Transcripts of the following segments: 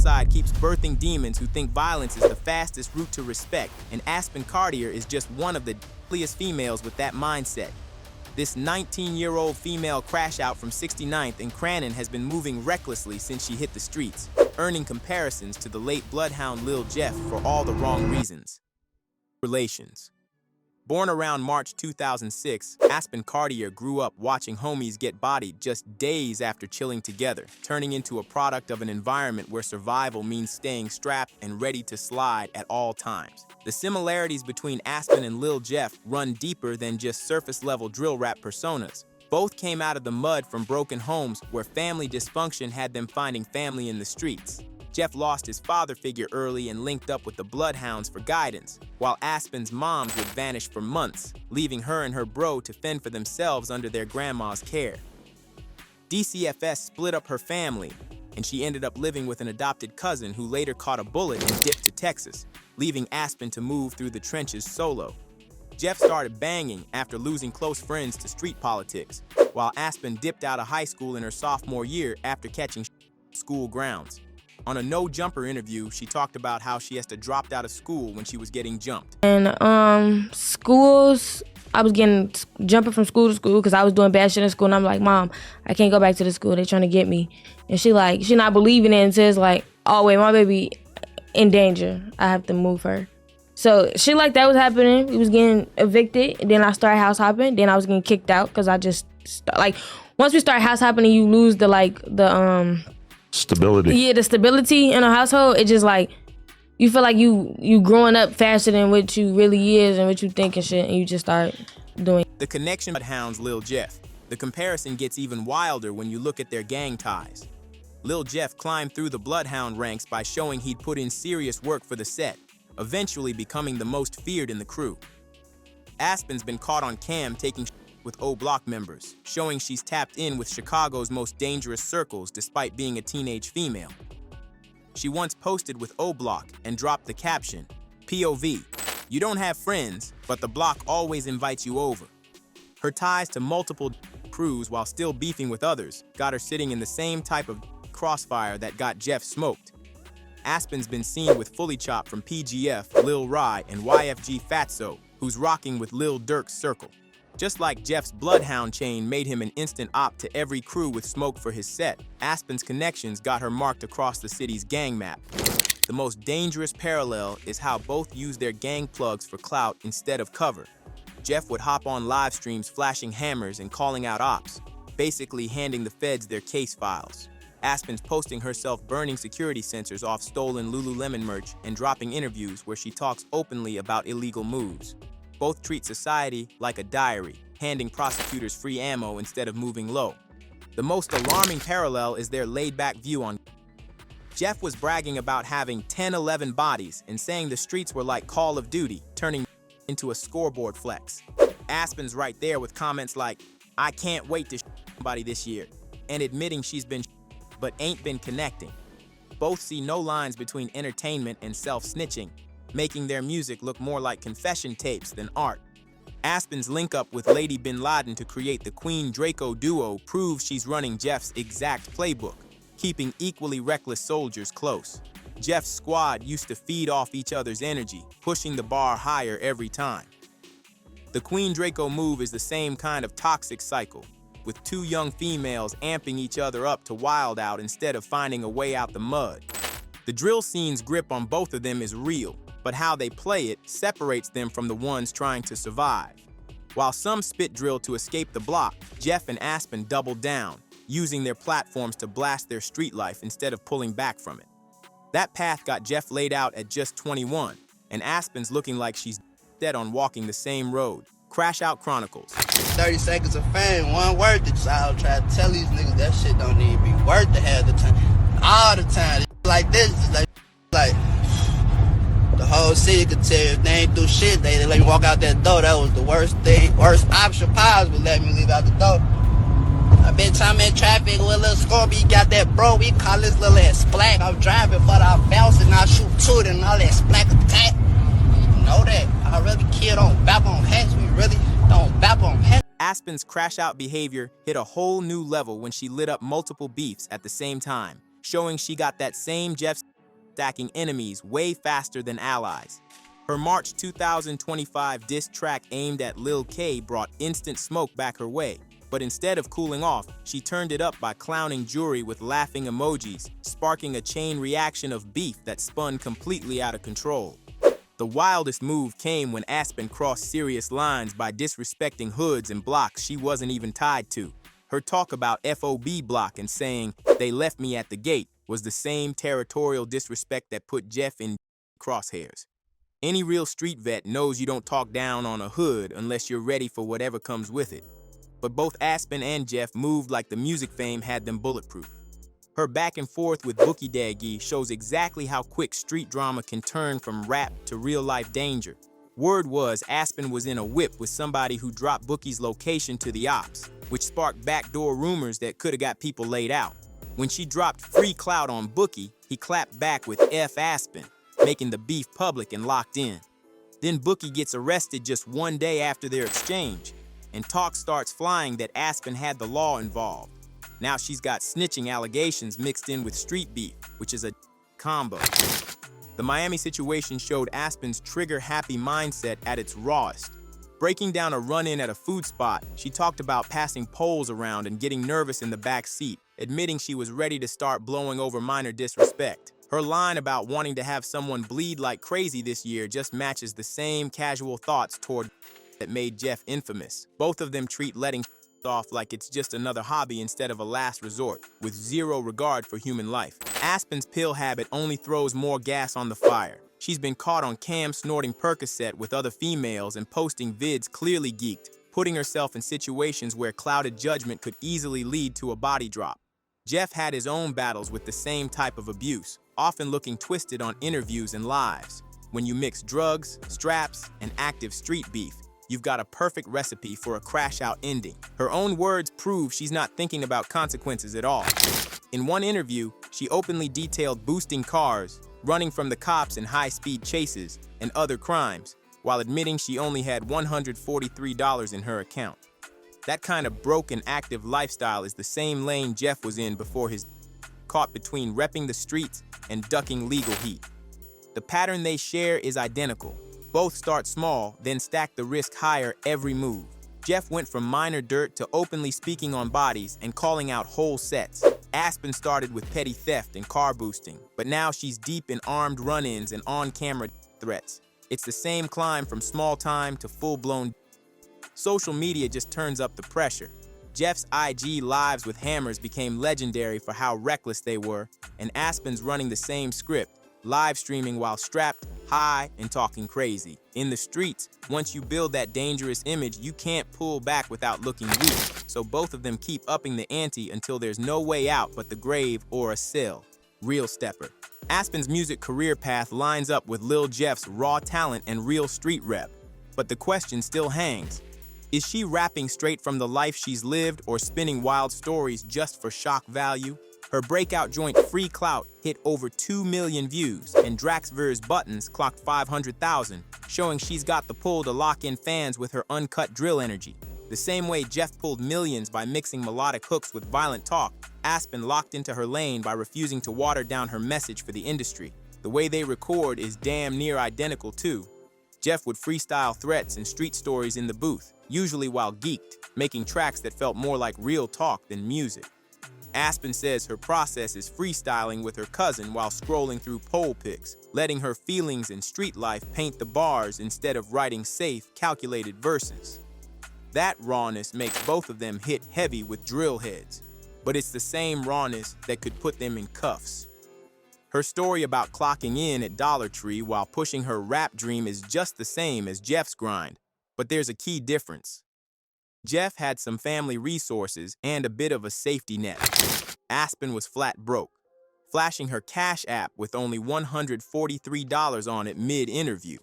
outside keeps birthing demons who think violence is the fastest route to respect, and Aspen Cartier is just one of the deadliest females with that mindset. This 19-year-old female crash out from 69th in Cranon has been moving recklessly since she hit the streets, earning comparisons to the late bloodhound Lil Jeff for all the wrong reasons. Relations. Born around March 2006, Aspen Cartier grew up watching homies get bodied just days after chilling together, turning into a product of an environment where survival means staying strapped and ready to slide at all times. The similarities between Aspen and Lil Jeff run deeper than just surface-level drill rap personas. Both came out of the mud from broken homes where family dysfunction had them finding family in the streets. Jeff lost his father figure early and linked up with the Bloodhounds for guidance, while Aspen's moms would vanish for months, leaving her and her bro to fend for themselves under their grandma's care. DCFS split up her family, and she ended up living with an adopted cousin who later caught a bullet and dipped to Texas, leaving Aspen to move through the trenches solo. Jeff started banging after losing close friends to street politics, while Aspen dipped out of high school in her sophomore year after catching school grounds. On a no-jumper interview, she talked about how she has to dropped out of school when she was getting jumped. And schools, I was getting jumping from school to school because I was doing bad shit in school, and I'm like, Mom, I can't go back to the school. They're trying to get me. And she not believing it and says like, oh wait, my baby in danger. I have to move her. So shit like that was happening. We was getting evicted, and then I started house hopping. Then I was getting kicked out because I just once we start house hopping and you lose the stability. Yeah, the stability in a household, it just like, you feel like you growing up faster than what you really is and what you think and shit, and you just start doing. The connection with Bloodhounds Lil Jeff. The comparison gets even wilder when you look at their gang ties. Lil Jeff climbed through the Bloodhound ranks by showing he'd put in serious work for the set, eventually becoming the most feared in the crew. Aspen's been caught on cam taking with O Block members, showing she's tapped in with Chicago's most dangerous circles despite being a teenage female. She once posted with O Block and dropped the caption, POV, you don't have friends, but the block always invites you over. Her ties to multiple crews while still beefing with others got her sitting in the same type of crossfire that got Jeff smoked. Aspen's been seen with Fully Chop from PGF, Lil Rye, and YFG Fatso, who's rocking with Lil Durk's circle. Just like Jeff's Bloodhound chain made him an instant op to every crew with smoke for his set, Aspen's connections got her marked across the city's gang map. The most dangerous parallel is how both use their gang plugs for clout instead of cover. Jeff would hop on live streams flashing hammers and calling out ops, basically handing the feds their case files. Aspen's posting herself burning security sensors off stolen Lululemon merch and dropping interviews where she talks openly about illegal moves. Both treat society like a diary, handing prosecutors free ammo instead of moving low. The most alarming parallel is their laid-back view on. Jeff was bragging about having 10-11 bodies and saying the streets were like Call of Duty, turning into a scoreboard flex. Aspen's right there with comments like, I can't wait to somebody this year, and admitting she's been but ain't been connecting. Both see no lines between entertainment and self-snitching, making their music look more like confession tapes than art. Aspen's link up with Lady Bin Laden to create the Queen Draco duo proves she's running Jeff's exact playbook, keeping equally reckless soldiers close. Jeff's squad used to feed off each other's energy, pushing the bar higher every time. The Queen Draco move is the same kind of toxic cycle, with two young females amping each other up to wild out instead of finding a way out the mud. The drill scene's grip on both of them is real, but how they play it separates them from the ones trying to survive. While some spit drill to escape the block, Jeff and Aspen double down, using their platforms to blast their street life instead of pulling back from it. That path got Jeff laid out at just 21, and Aspen's looking like she's dead on walking the same road. Crash Out Chronicles. 30 seconds of fame, one worth it. So I'll try to tell these niggas that shit don't even be worth it half the time. All the time. Like this, like the whole city could tell you if they ain't do shit, they let me walk out that door. That was the worst option possible, let me leave out the door. I been time in traffic with a little Scorpio, got that bro, we call this little ass splack. I'm driving for the bounce and I shoot to it and all that splack attack. You know that. I really kid on bap on hats, we really don't bap on hats. Aspen's crash out behavior hit a whole new level when she lit up multiple beefs at the same time, showing she got that same Jeff's stacking enemies way faster than allies. Her March 2025 diss track aimed at Lil K brought instant smoke back her way, but instead of cooling off, she turned it up by clowning jury with laughing emojis, sparking a chain reaction of beef that spun completely out of control. The wildest move came when Aspen crossed serious lines by disrespecting hoods and blocks she wasn't even tied to. Her talk about FOB block and saying, "They left me at the gate," was the same territorial disrespect that put Jeff in crosshairs. Any real street vet knows you don't talk down on a hood unless you're ready for whatever comes with it. But both Aspen and Jeff moved like the music fame had them bulletproof. Her back and forth with Bookie Daggy shows exactly how quick street drama can turn from rap to real-life danger. Word was Aspen was in a whip with somebody who dropped Bookie's location to the ops, which sparked backdoor rumors that could have got people laid out. When she dropped free clout on Bookie, he clapped back with F Aspen, making the beef public and locked in. Then Bookie gets arrested just one day after their exchange, and talk starts flying that Aspen had the law involved. Now she's got snitching allegations mixed in with street beef, which is a combo. The Miami situation showed Aspen's trigger-happy mindset at its rawest. Breaking down a run-in at a food spot, she talked about passing poles around and getting nervous in the back seat, admitting she was ready to start blowing over minor disrespect. Her line about wanting to have someone bleed like crazy this year just matches the same casual thoughts toward that made Jeff infamous. Both of them treat letting off like it's just another hobby instead of a last resort, with zero regard for human life. Aspen's pill habit only throws more gas on the fire. She's been caught on cam snorting Percocet with other females and posting vids clearly geeked, putting herself in situations where clouded judgment could easily lead to a body drop. Jeff had his own battles with the same type of abuse, often looking twisted on interviews and lives. When you mix drugs, straps, and active street beef, you've got a perfect recipe for a crash-out ending. Her own words prove she's not thinking about consequences at all. In one interview, she openly detailed boosting cars, running from the cops in high-speed chases, and other crimes, while admitting she only had $143 in her account. That kind of broke and active lifestyle is the same lane Jeff was in before his caught between repping the streets and ducking legal heat. The pattern they share is identical. Both start small, then stack the risk higher every move. Jeff went from minor dirt to openly speaking on bodies and calling out whole sets. Aspen started with petty theft and car boosting, but now she's deep in armed run-ins and on-camera threats. It's the same climb from small time to full-blown. Social media just turns up the pressure. Jeff's IG lives with hammers became legendary for how reckless they were, and Aspen's running the same script, live streaming while strapped, high, and talking crazy. In the streets, once you build that dangerous image, you can't pull back without looking weak. So both of them keep upping the ante until there's no way out but the grave or a cell. Real stepper. Aspen's music career path lines up with Lil Jeff's raw talent and real street rep. But the question still hangs. Is she rapping straight from the life she's lived or spinning wild stories just for shock value? Her breakout joint Free Clout hit over 2 million views, and Draxver's Buttons clocked 500,000, showing she's got the pull to lock in fans with her uncut drill energy. The same way Jeff pulled millions by mixing melodic hooks with violent talk, Aspen locked into her lane by refusing to water down her message for the industry. The way they record is damn near identical too. Jeff would freestyle threats and street stories in the booth, usually while geeked, making tracks that felt more like real talk than music. Aspen says her process is freestyling with her cousin while scrolling through poll pics, letting her feelings and street life paint the bars instead of writing safe, calculated verses. That rawness makes both of them hit heavy with drill heads, but it's the same rawness that could put them in cuffs. Her story about clocking in at Dollar Tree while pushing her rap dream is just the same as Jeff's grind, but there's a key difference. Jeff had some family resources and a bit of a safety net. Aspen was flat broke, flashing her Cash App with only $143 on it mid-interview.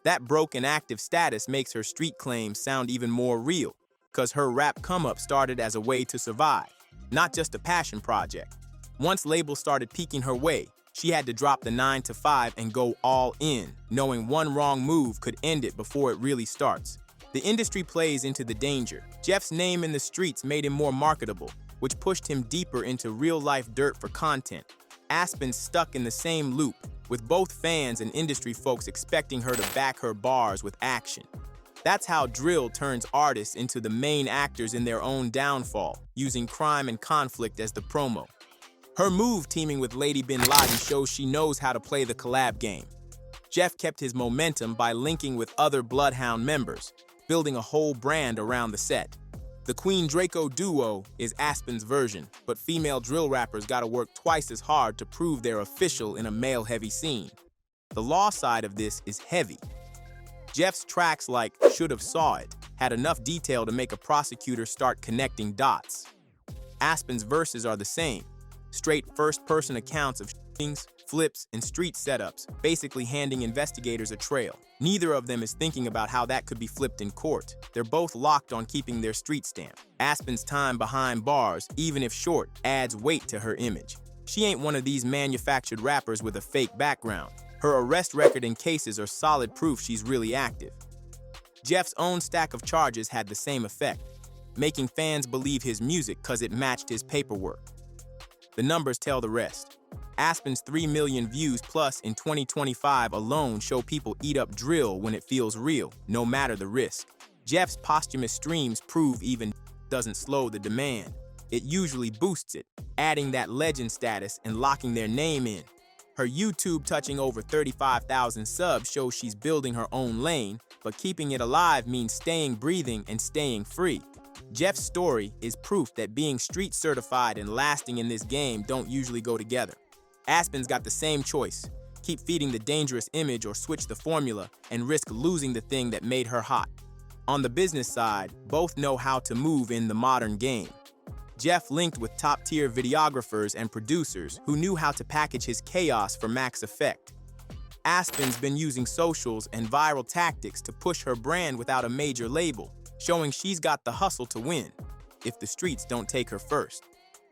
That broke and active status makes her street claims sound even more real, because her rap come-up started as a way to survive, not just a passion project. Once labels started peeking her way, she had to drop the 9-to-5 and go all in, knowing one wrong move could end it before it really starts. The industry plays into the danger. Jeff's name in the streets made him more marketable, which pushed him deeper into real-life dirt for content. Aspen's stuck in the same loop, with both fans and industry folks expecting her to back her bars with action. That's how drill turns artists into the main actors in their own downfall, using crime and conflict as the promo. Her move teaming with Lady Bin Laden shows she knows how to play the collab game. Jeff kept his momentum by linking with other Bloodhound members, building a whole brand around the set. The Queen Draco duo is Aspen's version, but female drill rappers gotta work twice as hard to prove they're official in a male-heavy scene. The law side of this is heavy. Jeff's tracks like Should've Saw It had enough detail to make a prosecutor start connecting dots. Aspen's verses are the same, straight first-person accounts of shootings, flips, and street setups, basically handing investigators a trail. Neither of them is thinking about how that could be flipped in court. They're both locked on keeping their street stamp. Aspen's time behind bars, even if short, adds weight to her image. She ain't one of these manufactured rappers with a fake background. Her arrest record and cases are solid proof she's really active. Jeff's own stack of charges had the same effect, making fans believe his music because it matched his paperwork. The numbers tell the rest. Aspen's 3 million views plus in 2025 alone show people eat up drill when it feels real, no matter the risk. Jeff's posthumous streams prove even doesn't slow the demand. It usually boosts it, adding that legend status and locking their name in. Her YouTube touching over 35,000 subs shows she's building her own lane, but keeping it alive means staying breathing and staying free. Jeff's story is proof that being street certified and lasting in this game don't usually go together. Aspen's got the same choice. Keep feeding the dangerous image or switch the formula and risk losing the thing that made her hot. On the business side, both know how to move in the modern game. Jeff linked with top-tier videographers and producers who knew how to package his chaos for max effect. Aspen's been using socials and viral tactics to push her brand without a major label, showing she's got the hustle to win, if the streets don't take her first.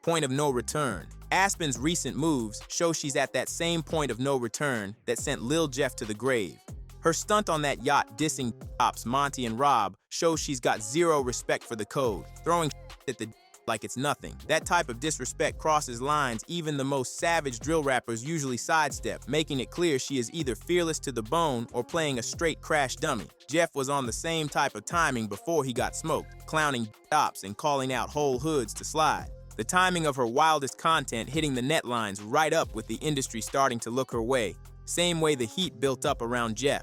Point of no return. Aspen's recent moves show she's at that same point of no return that sent Lil Jeff to the grave. Her stunt on that yacht dissing cops Monty and Rob shows she's got zero respect for the code, throwing at the like it's nothing. That type of disrespect crosses lines even the most savage drill rappers usually sidestep, making it clear she is either fearless to the bone or playing a straight crash dummy. Jeff was on the same type of timing before he got smoked, clowning ops and calling out whole hoods to slide. The timing of her wildest content hitting the net lines right up with the industry starting to look her way, same way the heat built up around Jeff.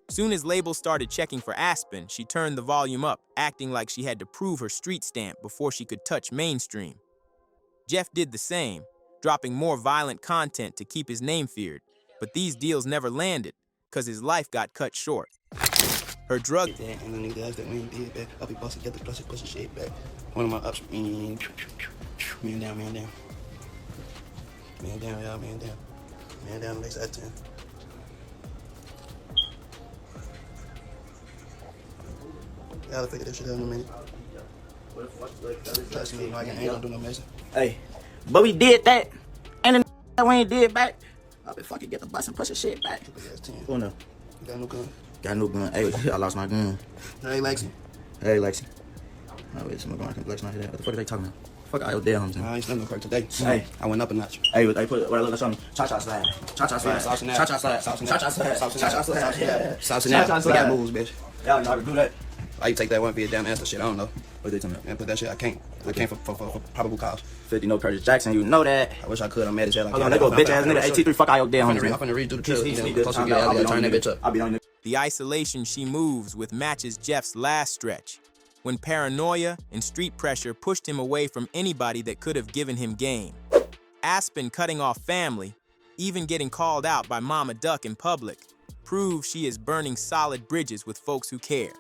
Soon as labels started checking for Aspen, she turned the volume up, acting like she had to prove her street stamp before she could touch mainstream. Jeff did the same, dropping more violent content to keep his name feared, but these deals never landed, cause his life got cut short. Her drug And the niggas that we ain't did back, I'll be busting together, plus it pushing shit back. One of my ups, man down. Man down, y'all, man down. Man down, next at 10. Gotta figure this shit out in a minute. Trust me, like I ain't gonna do no messing. Hey, but we did that, and the that we ain't did back. I'll be fucking get the bus and push the shit back. Oh no. You got no gun? Got no gun. Hey, I lost my gun. Hey, Lexi. Hey, Lexi. Oh, wait, someone going to Lexi not hear that. What the fuck are they talking about? Fuck out there, homes. I ain't no crack today. Hey. I went up a notch. Hey, put what I look something. Cha-cha slide. Cha-cha slide. Cha-cha slide. Cha-cha slide. Cha-cha slide. Sauce and out. We got moves, bitch. Y'all know how to do that. Why you take that one for your damn answer shit? I don't know. What they talking about? Man, put that shit. I can't for probable cause. 50 no Curtis Jackson, you know that. I wish I could. I'm mad as hell. Hold on, they go bitch ass nigga. AT3 fuck out your damn I'm homies. finna read through the trail. I'll Turn that bitch up. I'll be on the The isolation she moves with matches Jeff's last stretch, when paranoia and street pressure pushed him away from anybody that could have given him game. Aspen cutting off family, even getting called out by Mama Duck in public, proves she is burning solid bridges with folks who care.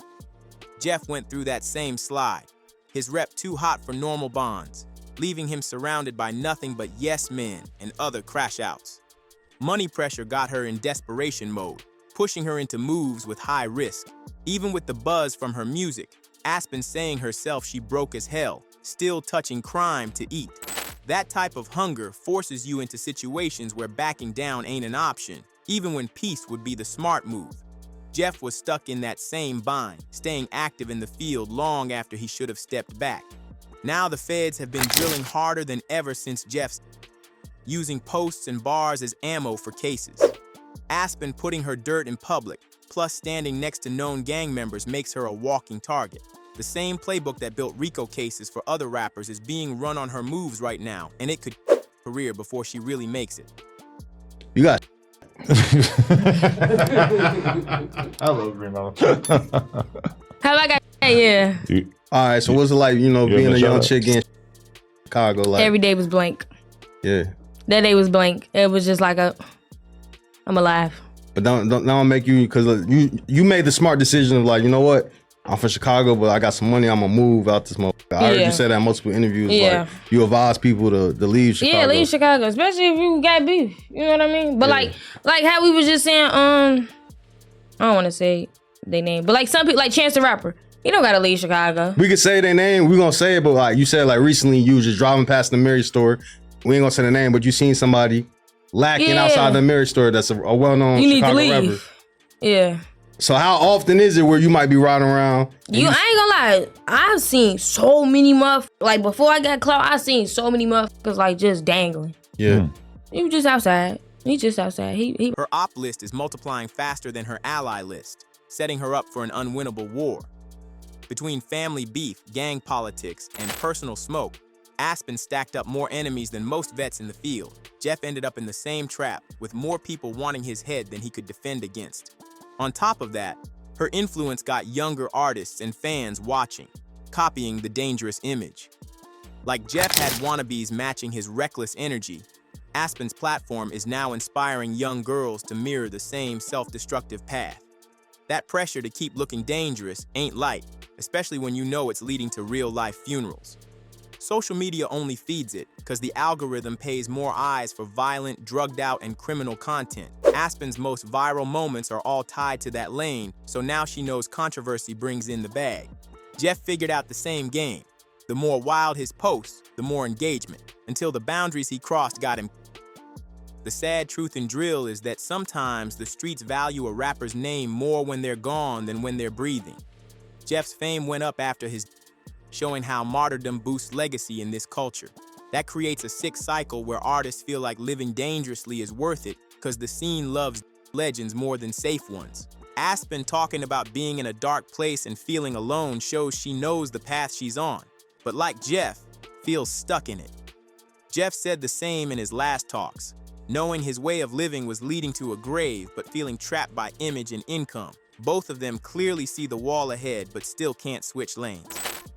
Jeff went through that same slide, his rep too hot for normal bonds, leaving him surrounded by nothing but yes men and other crash outs. Money pressure got her in desperation mode, pushing her into moves with high risk. Even with the buzz from her music, Aspen saying herself she broke as hell, still touching crime to eat. That type of hunger forces you into situations where backing down ain't an option, even when peace would be the smart move. Jeff was stuck in that same bind, staying active in the field long after he should have stepped back. Now the feds have been drilling harder than ever since Jeff's using posts and bars as ammo for cases. Aspen putting her dirt in public, plus standing next to known gang members makes her a walking target. The same playbook that built RICO cases for other rappers is being run on her moves right now, and it could career before she really makes it. You got I love Green Mountain. How I got yeah. all right. So what's it like, being a young chick in Chicago? Like Every day was blank. yeah. That day was blank. It was just like I'm alive. But don't make you, because you made the smart decision of like, you know what? I'm from Chicago, but I got some money. I'm gonna move out this motherfucker. I heard you say that in multiple interviews. Yeah. Like you advise people to leave Chicago. Yeah, leave Chicago, especially if you got beef. You know what I mean? But like how we was just saying, I don't want to say their name, but like some people, like Chance the Rapper, he don't gotta leave Chicago. We could say their name. We gonna say it, but like you said, like recently you was just driving past the Mary store. We ain't gonna say the name, but you seen somebody lacking outside the Mary store that's a well-known Chicago rapper. Yeah. So how often is it where you might be riding around? I ain't gonna lie, I've seen so many like before I got clout, I seen so many motherfuckers like just dangling. Yeah. He was just outside. He just outside. Her op list is multiplying faster than her ally list, setting her up for an unwinnable war. Between family beef, gang politics, and personal smoke, Aspen stacked up more enemies than most vets in the field. Jeff ended up in the same trap, with more people wanting his head than he could defend against. On top of that, her influence got younger artists and fans watching, copying the dangerous image. Like Jeff had wannabes matching his reckless energy, Aspen's platform is now inspiring young girls to mirror the same self-destructive path. That pressure to keep looking dangerous ain't light, especially when you know it's leading to real-life funerals. Social media only feeds it, because the algorithm pays more eyes for violent, drugged out, and criminal content. Aspen's most viral moments are all tied to that lane, so now she knows controversy brings in the bag. Jeff figured out the same game. The more wild his posts, the more engagement, until the boundaries he crossed got him. The sad truth in drill is that sometimes the streets value a rapper's name more when they're gone than when they're breathing. Jeff's fame went up after his showing how martyrdom boosts legacy in this culture. That creates a sick cycle where artists feel like living dangerously is worth it because the scene loves legends more than safe ones. Aspen talking about being in a dark place and feeling alone shows she knows the path she's on, but like Jeff, feels stuck in it. Jeff said the same in his last talks, knowing his way of living was leading to a grave but feeling trapped by image and income. Both of them clearly see the wall ahead but still can't switch lanes.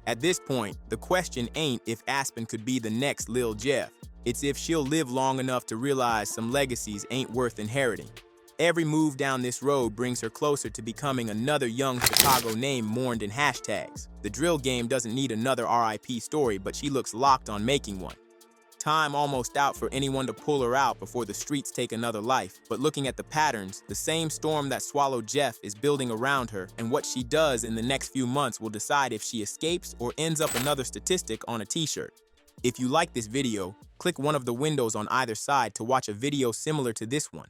At this point, the question ain't if Aspen could be the next Lil Jeff. It's if she'll live long enough to realize some legacies ain't worth inheriting. Every move down this road brings her closer to becoming another young Chicago name mourned in hashtags. The drill game doesn't need another RIP story, but she looks locked on making one. Time almost out for anyone to pull her out before the streets take another life. But looking at the patterns, the same storm that swallowed Jeff is building around her, and what she does in the next few months will decide if she escapes or ends up another statistic on a t-shirt. If you like this video, click one of the windows on either side to watch a video similar to this one.